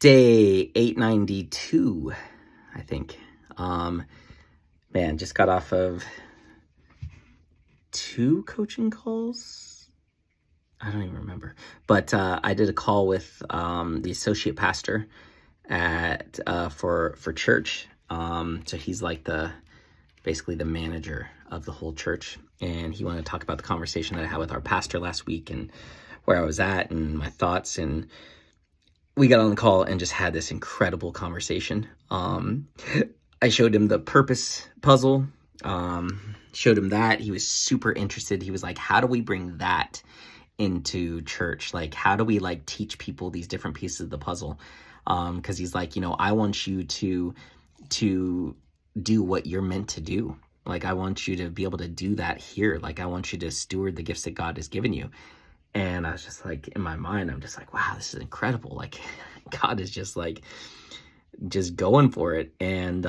Day 892, I think. Man, just got off of 2 coaching calls. I don't even remember. But I did a call with the associate pastor at for church. So he's like basically the manager of the whole church, and he wanted to talk about the conversation that I had with our pastor last week and where I was at and my thoughts. And we got on the call and just had this incredible conversation. I showed him the purpose puzzle, showed him that. He was super interested. He was like, how do we bring that into church? Like, how do we like teach people these different pieces of the puzzle? Because he's like, I want you to do what you're meant to do. Like, I want you to be able to do that here. Like, I want you to steward the gifts that God has given you. And I was just like, in my mind, I'm just like, wow, this is incredible. Like, God is just like, just going for it. And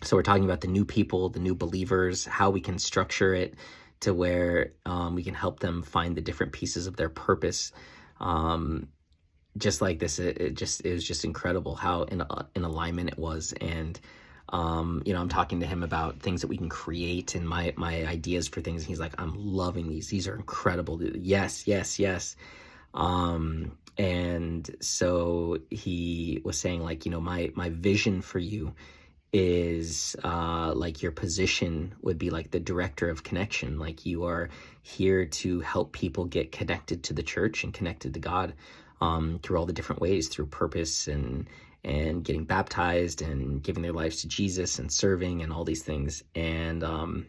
so we're talking about the new people, the new believers, how we can structure it to where we can help them find the different pieces of their purpose. Just like this, it was just incredible how in alignment it was. And I'm talking to him about things that we can create and my ideas for things. And he's like, I'm loving these. These are incredible. Yes. And so he was saying, like, my vision for you is like your position would be like the director of connection. Like, you are here to help people get connected to the church and connected to God through all the different ways, through purpose and getting baptized and giving their lives to Jesus and serving and all these things. And I'm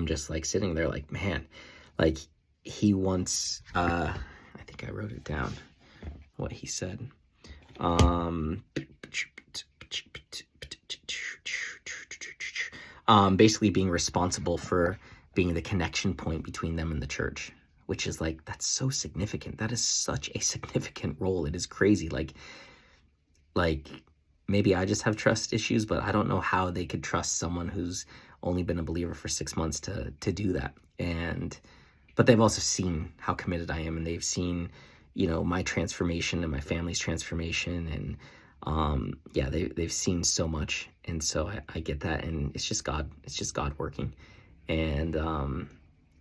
just like sitting there like, man, like he wants, I think I wrote it down, what he said. Basically being responsible for being the connection point between them and the church, which is like, that's so significant. That is such a significant role. It is crazy. Like maybe I just have trust issues, but I don't know how they could trust someone who's only been a believer for 6 months to do that. But they've also seen how committed I am, and they've seen, my transformation and my family's transformation. And they've seen so much. And so I get that. And it's just God working. And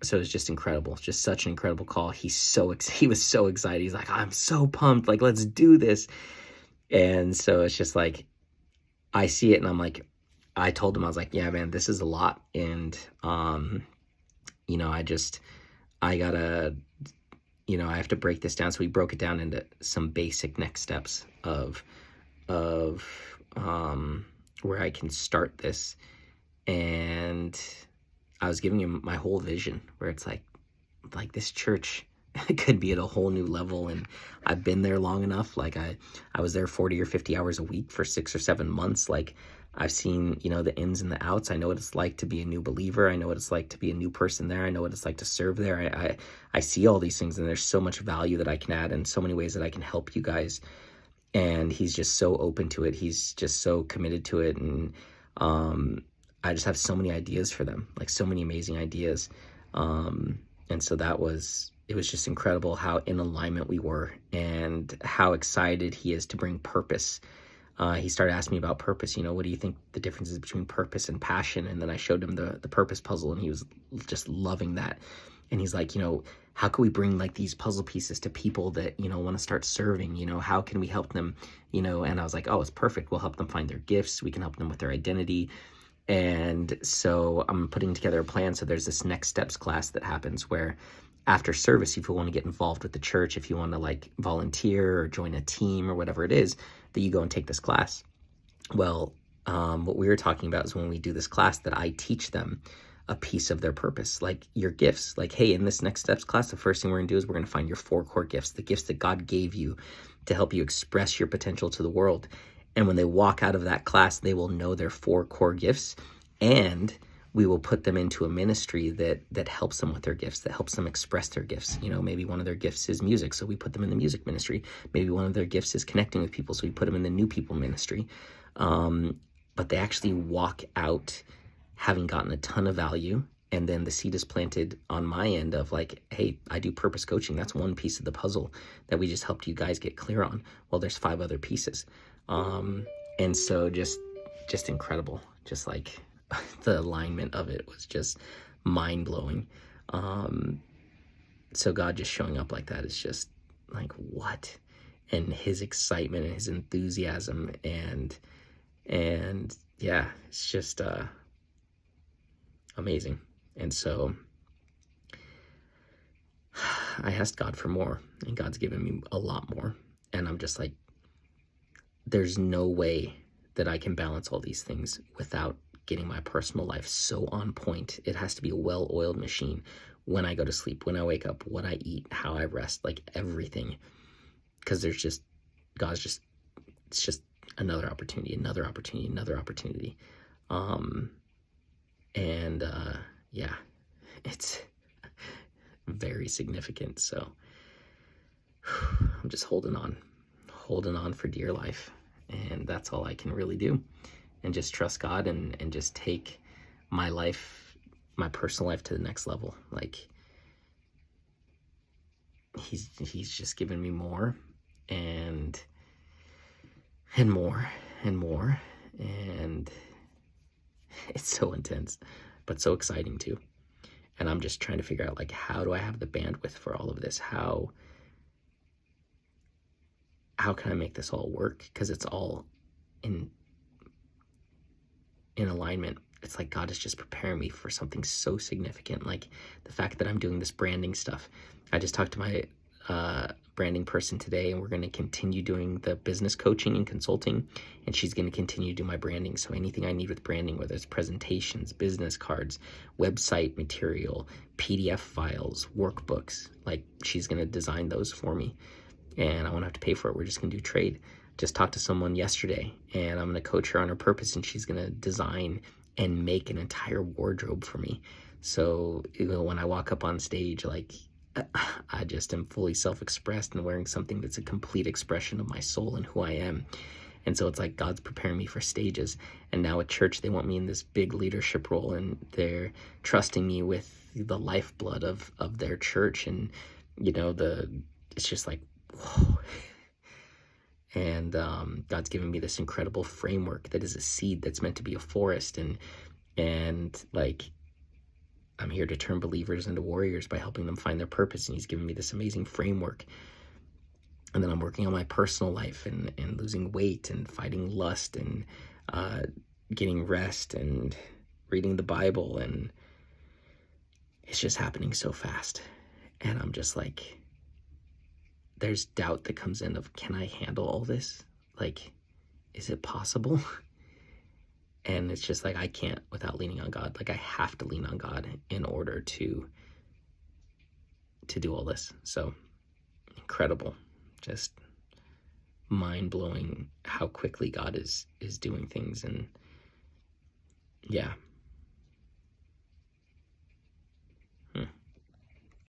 so it's just incredible. It's just such an incredible call. He was so excited. He's like, I'm so pumped. Like, let's do this. And so it's just like, I see it and I'm like, I told him, I was like, yeah, man, this is a lot. And, I gotta, I have to break this down. So we broke it down into some basic next steps of where I can start this. And I was giving him my whole vision, where it's like this church could be at a whole new level. And I've been there long enough. Like I was there 40 or 50 hours a week for 6 or 7 months. Like, I've seen, the ins and the outs. I know what it's like to be a new believer. I know what it's like to be a new person there. I know what it's like to serve there. I see all these things, and there's so much value that I can add and so many ways that I can help you guys. And he's just so open to it. He's just so committed to it. And I just have so many ideas for them, like so many amazing ideas. And so it was just incredible how in alignment we were, and how excited he is to bring purpose. He started asking me about purpose. What do you think the difference is between purpose and passion? And then I showed him the purpose puzzle, and he was just loving that. And he's like, how can we bring like these puzzle pieces to people that, want to start serving? How can we help them? And I was like, oh, it's perfect. We'll help them find their gifts. We can help them with their identity. And so I'm putting together a plan. So there's this next steps class that happens where after service, if you want to get involved with the church, if you want to like volunteer or join a team or whatever it is, that you go and take this class. Well, what we were talking about is when we do this class, that I teach them a piece of their purpose, like your gifts. Like, hey, in this next steps class, the first thing we're going to do is we're going to find your 4 core gifts, the gifts that God gave you to help you express your potential to the world. And when they walk out of that class, they will know their 4 core gifts, and we will put them into a ministry that helps them with their gifts, that helps them express their gifts. Maybe one of their gifts is music, so we put them in the music ministry. Maybe one of their gifts is connecting with people, so we put them in the new people ministry. But they actually walk out having gotten a ton of value And then the seed is planted on my end of like, hey, I do purpose coaching. That's one piece of the puzzle that we just helped you guys get clear on. Well, there's 5 other pieces. And so just incredible. Just like the alignment of it was just mind blowing. So God just showing up like that is just like, what? And his excitement and his enthusiasm and yeah, it's just amazing. And so I asked God for more, and God's given me a lot more. And I'm just like, there's no way that I can balance all these things without getting my personal life so on point. It has to be a well-oiled machine. When I go to sleep, when I wake up, what I eat, how I rest, like everything. Because it's just another opportunity, another opportunity, another opportunity. Yeah, it's very significant. So I'm just holding on for dear life. And that's all I can really do. And just trust God and just take my life, my personal life to the next level. Like he's just given me more and more and more. And it's so intense, but so exciting too. And I'm just trying to figure out, like, how do I have the bandwidth for all of this? How can I make this all work? Because it's all in alignment. It's like God is just preparing me for something so significant. Like the fact that I'm doing this branding stuff. I just talked to my branding person today, and we're going to continue doing the business coaching and consulting, and she's going to continue to do my branding. So anything I need with branding, whether it's presentations, business cards, website material, PDF files, workbooks, like she's going to design those for me, and I won't have to pay for it. We're just going to do trade. Just talked to someone yesterday, and I'm going to coach her on her purpose, and she's going to design and make an entire wardrobe for me. So when I walk up on stage, like, I just am fully self-expressed and wearing something that's a complete expression of my soul and who I am. And so it's like God's preparing me for stages. And now at church, they want me in this big leadership role, and they're trusting me with the lifeblood of their church. And, it's just like, whoa. And God's given me this incredible framework that is a seed that's meant to be a forest. And like, I'm here to turn believers into warriors by helping them find their purpose. And he's given me this amazing framework. And then I'm working on my personal life and losing weight and fighting lust and getting rest and reading the Bible. And it's just happening so fast. And I'm just like, there's doubt that comes in of, can I handle all this? Like, is it possible? And it's just like, I can't without leaning on God. Like, I have to lean on God in order to do all this. So incredible, just mind-blowing how quickly God is doing things. And yeah,